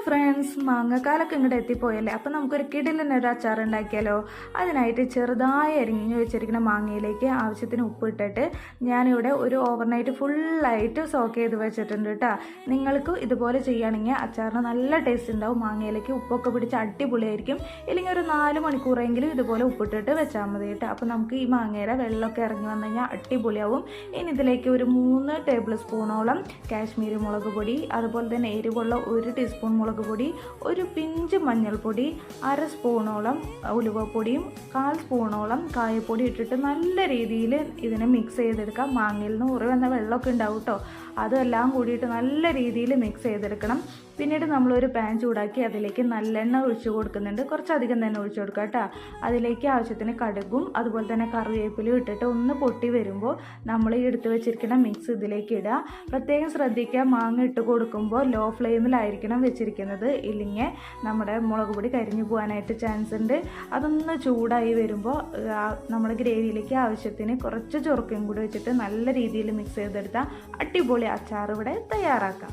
Friends, മാങ്ങക്കാലൊക്കെ ഇങ്ങോട്ട് എത്തിപ്പോയല്ലേ. അപ്പോൾ നമുക്കൊരു കിടിലൻ ഒരു അച്ചാർ ഉണ്ടാക്കിയാലോ. അതിനായിട്ട് ചെറുതായി അരിഞ്ഞു വെച്ചിരിക്കുന്ന മാങ്ങയിലേക്ക് ആവശ്യത്തിന് ഉപ്പ് ഇട്ടിട്ട് ഞാനിവിടെ ഒരു ഓവർനൈറ്റ് ഫുള്ളായിട്ട് സോക്ക് ചെയ്ത് വെച്ചിട്ടുണ്ട് കേട്ടോ. നിങ്ങൾക്ക് ഇതുപോലെ ചെയ്യുകയാണെങ്കിൽ അച്ചാറിന് നല്ല ടേസ്റ്റ് ഉണ്ടാവും. മാങ്ങയിലേക്ക് ഉപ്പൊക്കെ പിടിച്ച് അടിപൊളിയായിരിക്കും. ഇല്ലെങ്കിൽ ഒരു 4 മണിക്കൂറെങ്കിലും ഇതുപോലെ ഉപ്പിട്ടിട്ട് വെച്ചാൽ മതി കേട്ടോ. അപ്പോൾ നമുക്ക് ഈ മാങ്ങയുടെ വെള്ളമൊക്കെ ഇറങ്ങി വന്നു കഴിഞ്ഞാൽ അടിപൊളിയാവും. ഇനി ഇതിലേക്ക് ഒരു 3 ടേബിൾ സ്പൂണോളം കാശ്മീരി മുളക് പൊടി, അതുപോലെ തന്നെ എരിവുള്ള 1 ടീസ്പൂൺ മുളക് പൊടി, ഒരു പിഞ്ച് മഞ്ഞൾപ്പൊടി, 1/2 സ്പൂണോളം ഉലുവപ്പൊടിയും 1/4 സ്പൂണോളം കായപ്പൊടി ഇട്ടിട്ട് നല്ല രീതിയിൽ ഇതിനെ മിക്സ് ചെയ്തെടുക്കാം. മാങ്ങയിൽ നിന്ന് ഉറ വന്ന വെള്ളമൊക്കെ ഉണ്ടാവും കേട്ടോ. അതെല്ലാം കൂടിയിട്ട് നല്ല രീതിയിൽ മിക്സ് ചെയ്തെടുക്കണം. പിന്നീട് നമ്മളൊരു പാൻ ചൂടാക്കി അതിലേക്ക് നല്ലെണ്ണ ഒഴിച്ചു കൊടുക്കുന്നുണ്ട്. കുറച്ചധികം തന്നെ ഒഴിച്ചു കൊടുക്കുക കേട്ടോ. അതിലേക്ക് ആവശ്യത്തിന് കടുകും അതുപോലെ തന്നെ കറിവേപ്പിലും ഇട്ടിട്ട് ഒന്ന് പൊട്ടി വരുമ്പോൾ നമ്മൾ ഈ എടുത്ത് വെച്ചിരിക്കുന്ന മിക്സ് ഇതിലേക്ക് ഇടുക. പ്രത്യേകം ശ്രദ്ധിക്കുക, മാങ്ങ ഇട്ട് കൊടുക്കുമ്പോൾ ലോ ഫ്ലെയിമിലായിരിക്കണം വെച്ചിരിക്കുന്നത്. ഇല്ലെങ്കിൽ നമ്മുടെ മുളക് പൊടി കരിഞ്ഞു പോകാനായിട്ട് ചാൻസ് ഉണ്ട്. അതൊന്ന് ചൂടായി വരുമ്പോൾ നമ്മുടെ ഗ്രേവിയിലേക്ക് ആവശ്യത്തിന് കുറച്ച് ചൊറുക്കയും കൂടി വെച്ചിട്ട് നല്ല രീതിയിൽ മിക്സ് ചെയ്തെടുത്താൽ അടിപൊളി അച്ചാർ ഇവിടെ തയ്യാറാക്കാം.